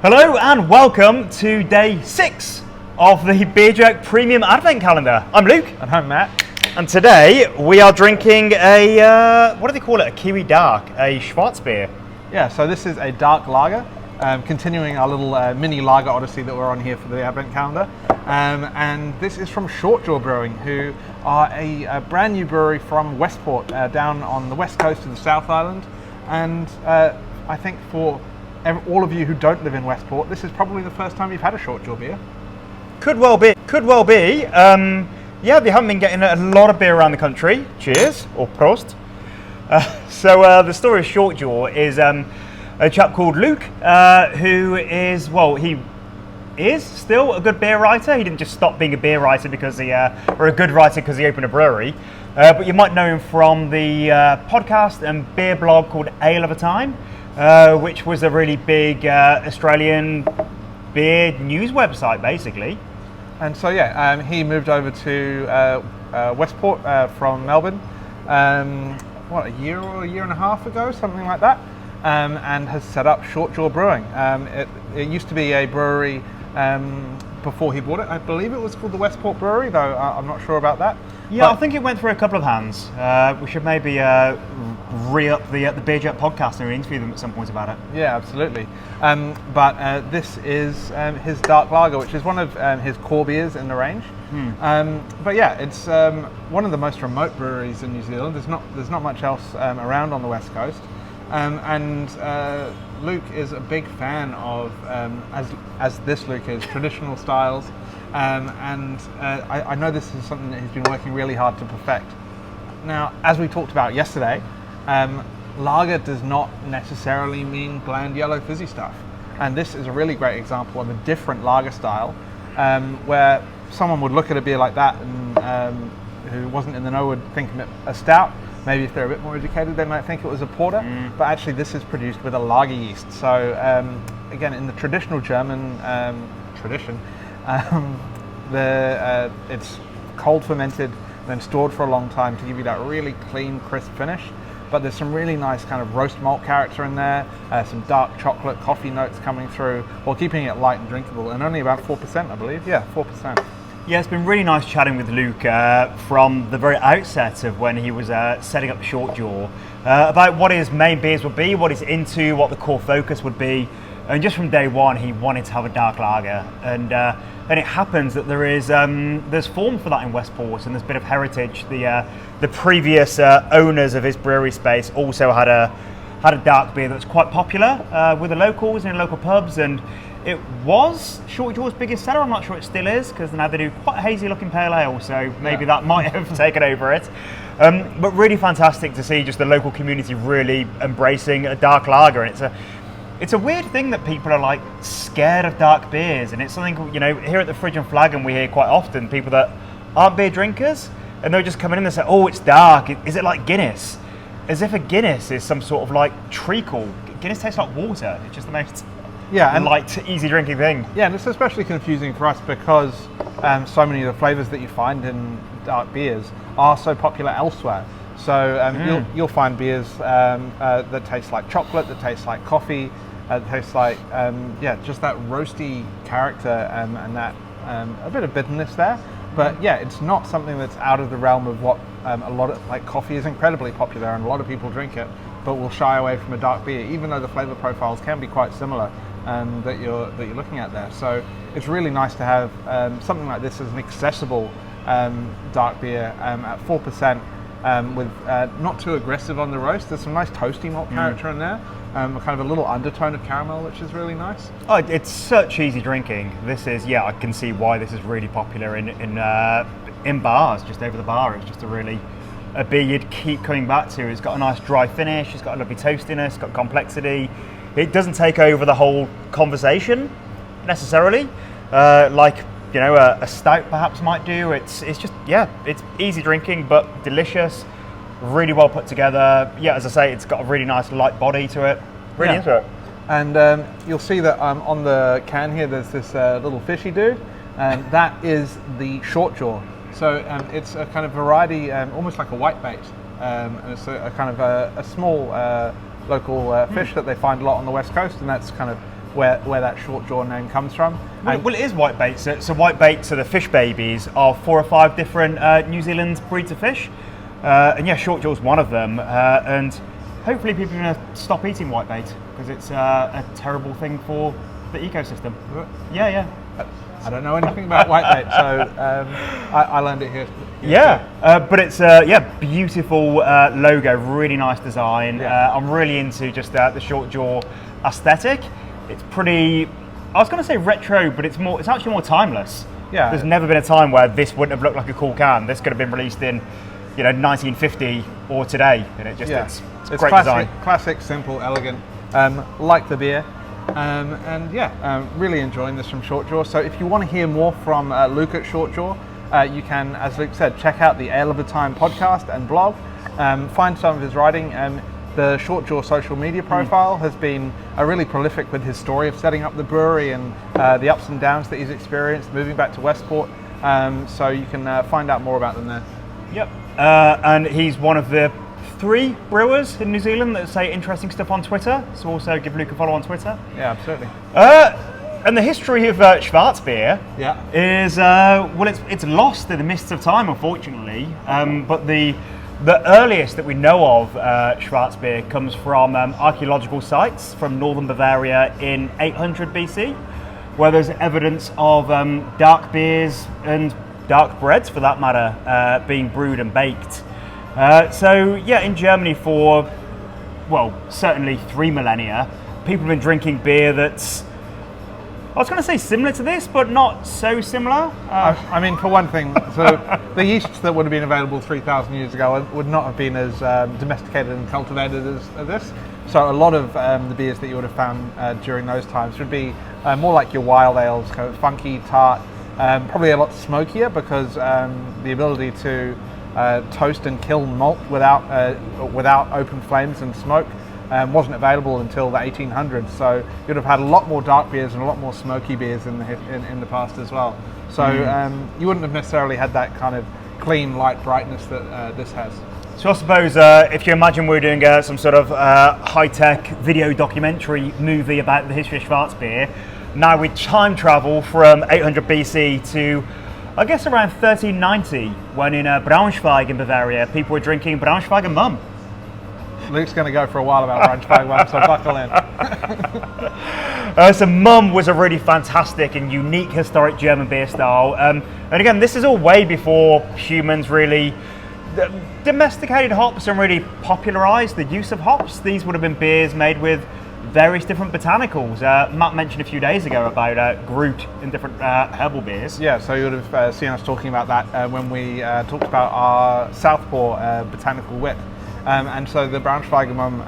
Hello and welcome to day 6 of the Beer Jerk Premium Advent Calendar. I'm Luke. And I'm Matt. And today we are drinking what do they call it? A Kiwi Dark, a Schwarzbier. Yeah, so this is a dark lager, continuing our little mini lager odyssey that we're on here for the Advent Calendar. And this is from Shortjaw Brewing, who are a brand new brewery from Westport, down on the west coast of the South Island. And I think for all of you who don't live in Westport, this is probably the first time you've had a Shortjaw beer. Could well be. Yeah, they haven't been getting a lot of beer around the country. Cheers, or Prost. So the story of Shortjaw is a chap called Luke, who is, well, he is still a good beer writer. He didn't just stop being a beer writer because or a good writer because he opened a brewery. But you might know him from the podcast and beer blog called Ale of a Time, which was a really big Australian beer news website, basically. And so, yeah, he moved over to Westport from Melbourne, a year or a year and a half ago, something like that, and has set up Shortjaw Brewing. It used to be a brewery before he bought it. I believe it was called the Westport Brewery, though I'm not sure about that. Yeah, I think it went through a couple of hands. We should maybe re-up the Beer Jerk podcast and interview them at some point about it. Yeah, absolutely. But this is his dark lager, which is one of his core beers in the range. But yeah, it's one of the most remote breweries in New Zealand. There's not much else around on the west coast. And Luke is a big fan of, as this Luke is, traditional styles. I know this is something that he's been working really hard to perfect. Now, as we talked about yesterday, lager does not necessarily mean bland yellow fizzy stuff. And this is a really great example of a different lager style, where someone would look at a beer like that and who wasn't in the know would think it a stout. Maybe if they're a bit more educated, they might think it was a porter. But actually this is produced with a lager yeast. So again, in the traditional German tradition, it's cold fermented, then stored for a long time to give you that really clean, crisp finish. But there's some really nice kind of roast malt character in there, some dark chocolate, coffee notes coming through, while keeping it light and drinkable, and only about 4%, I believe. Yeah, 4%. Yeah, it's been really nice chatting with Luke from the very outset of when he was setting up Shortjaw about what his main beers would be, what he's into, what the core focus would be. And just from day one, he wanted to have a dark lager. And it happens that there's form for that in Westport, and there's a bit of heritage. The previous owners of his brewery space also had a dark beer that's quite popular with the locals in local pubs, and it was Shortjaw's biggest seller. I'm not sure it still is, because now they do quite a hazy looking pale ale, so maybe that might have taken over it. But really fantastic to see just the local community really embracing a dark lager. And it's a weird thing that people are like scared of dark beers, and it's something, you know, here at the Fridge and Flagon we hear quite often people that aren't beer drinkers, and they're just coming in and say, oh, it's dark, is it like Guinness? As if a Guinness is some sort of like treacle. Guinness tastes like water. It's just the most light, easy drinking thing. Yeah, and it's especially confusing for us because so many of the flavours that you find in dark beers are so popular elsewhere. So you'll find beers that taste like chocolate, that taste like coffee, that taste like just that roasty character and that a bit of bitterness there. But yeah, it's not something that's out of the realm of what a lot of, like, coffee is incredibly popular and a lot of people drink it, but will shy away from a dark beer, even though the flavour profiles can be quite similar that you're looking at there. So it's really nice to have something like this as an accessible dark beer at 4%. With not too aggressive on the roast. There's some nice toasty malt character in there, kind of a little undertone of caramel, which is really nice. Oh, it's such easy drinking. This is, I can see why this is really popular in bars, just over the bar. It's just a beer you'd keep coming back to. It's got a nice dry finish, it's got a lovely toastiness, it's got complexity. It doesn't take over the whole conversation necessarily, like, you know, a stout perhaps might do. It's just, it's easy drinking but delicious, really well put together. Yeah, as I say, it's got a really nice light body to it. Really into it. And you'll see that on the can here there's this little fishy dude, and that is the Shortjaw. So it's a kind of variety, almost like a whitebait, and it's a kind of a small local fish that they find a lot on the west coast, and that's kind of where that Shortjaw name comes from. Well, it is whitebait. So whitebait, so the fish babies are 4 or 5 different New Zealand breeds of fish. And yeah, Shortjaw is one of them. And hopefully people are going to stop eating whitebait because it's a terrible thing for the ecosystem. Yeah. I don't know anything about whitebait, so I learned it here. But it's beautiful logo, really nice design. I'm really into just the Shortjaw aesthetic. It's pretty, I was going to say retro, but it's actually more timeless. Yeah. There's never been a time where this wouldn't have looked like a cool can. This could have been released in 1950 or today, and it's great classic, design. Classic, simple, elegant, like the beer. Really enjoying this from Shortjaw. So if you want to hear more from Luke at Shortjaw, you can, as Luke said, check out the Ale of the Time podcast and blog, find some of his writing. The Shortjaw social media profile has been really prolific with his story of setting up the brewery and the ups and downs that he's experienced moving back to Westport. So you can find out more about them there. Yep. And he's one of the 3 brewers in New Zealand that say interesting stuff on Twitter. So also give Luke a follow on Twitter. Yeah, absolutely. And the history of Schwarzbier is it's lost in the mists of time, unfortunately. But the earliest that we know of Schwarzbier comes from archaeological sites from northern Bavaria in 800 BC, where there's evidence of dark beers and dark breads, for that matter, being brewed and baked. In Germany for, certainly 3 millennia, people have been drinking beer that's, I was going to say similar to this, but not so similar. I mean, for one thing, so the yeasts that would have been available 3,000 years ago would not have been as domesticated and cultivated as this. So a lot of the beers that you would have found during those times would be more like your wild ales, kind of funky, tart, probably a lot smokier because the ability to toast and kiln malt without open flames and smoke wasn't available until the 1800s. So you'd have had a lot more dark beers and a lot more smoky beers in the past as well. So you wouldn't have necessarily had that kind of clean, light brightness that this has. So I suppose if you imagine we're doing some sort of high-tech video documentary movie about the history of Schwarzbier, now we time travel from 800 BC to, I guess, around 1390, when in Braunschweig in Bavaria, people were drinking Braunschweiger Mumm. Luke's going to go for a while about Braunschweig Mumm, so buckle in. So Mumm was a really fantastic and unique historic German beer style. And again, this is all way before humans really domesticated hops and really popularized the use of hops. These would have been beers made with various different botanicals. Matt mentioned a few days ago about Groot and different herbal beers. Yeah, so you would have seen us talking about that when we talked about our Southpaw botanical wit. And so the Braunschweiger Mumm,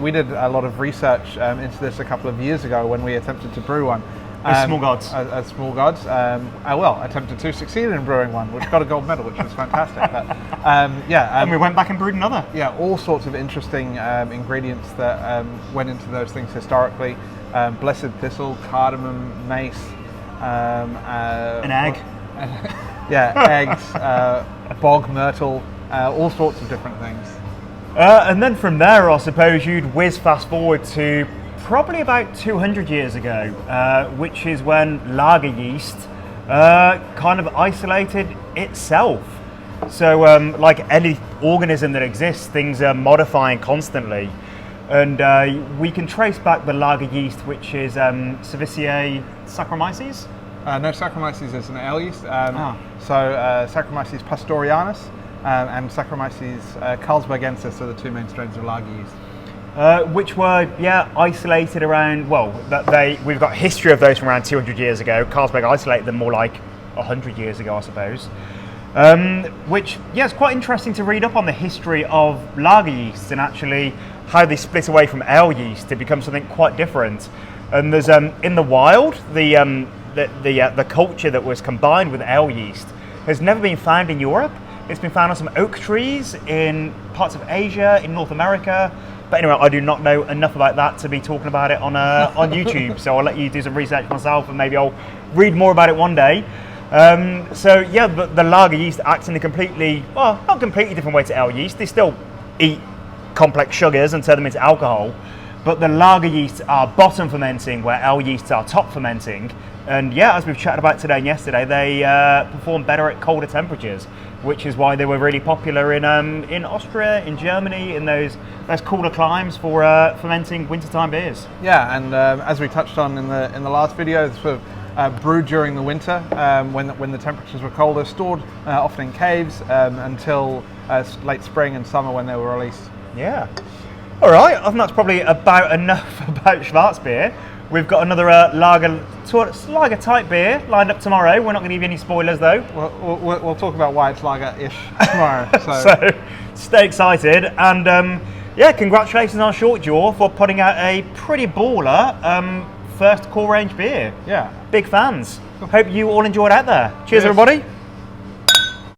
we did a lot of research into this a couple of years ago when we attempted to brew one. As Small Gods. As Small Gods. Attempted to succeed in brewing one, which got a gold medal, which was fantastic. But, and we went back and brewed another. Yeah, all sorts of interesting ingredients that went into those things historically. Blessed thistle, cardamom, mace. An egg. Eggs, bog myrtle, all sorts of different things. And then from there, I suppose you'd whiz fast forward to probably about 200 years ago, which is when lager yeast kind of isolated itself. So like any organism that exists, things are modifying constantly. And we can trace back the lager yeast, which is Cerevisiae Saccharomyces. No, Saccharomyces is an ale yeast. So Saccharomyces pastorianus and Saccharomyces carlsbergensis are the 2 main strains of lager yeast. Which were, isolated around, we've got history of those from around 200 years ago. Carlsberg isolated them more like 100 years ago, I suppose. Which, it's quite interesting to read up on the history of lager yeasts and actually how they split away from ale yeast to become something quite different. And there's, in the wild, the culture that was combined with ale yeast has never been found in Europe. It's been found on some oak trees in parts of Asia, in North America. But anyway, I do not know enough about that to be talking about it on YouTube. So I'll let you do some research myself, and maybe I'll read more about it one day. The lager yeast acts in a completely, not completely different way to ale yeast. They still eat complex sugars and turn them into alcohol. but the lager yeasts are bottom fermenting, where ale yeasts are top fermenting. And yeah, as we've chatted about today and yesterday, they perform better at colder temperatures, which is why they were really popular in Austria, in Germany, in those cooler climes for fermenting wintertime beers. Yeah, and as we touched on in the last video, it's sort of brewed during the winter when the temperatures were colder, stored often in caves until late spring and summer when they were released. Yeah. All right, I think that's probably about enough about Schwarzbier. We've got another lager type beer lined up tomorrow. We're not going to give you any spoilers though. We'll talk about why it's lager-ish tomorrow. So stay excited, and yeah, congratulations on Shortjaw for putting out a pretty baller first core range beer. Yeah. Big fans. Hope you all enjoyed out there. Cheers, everybody.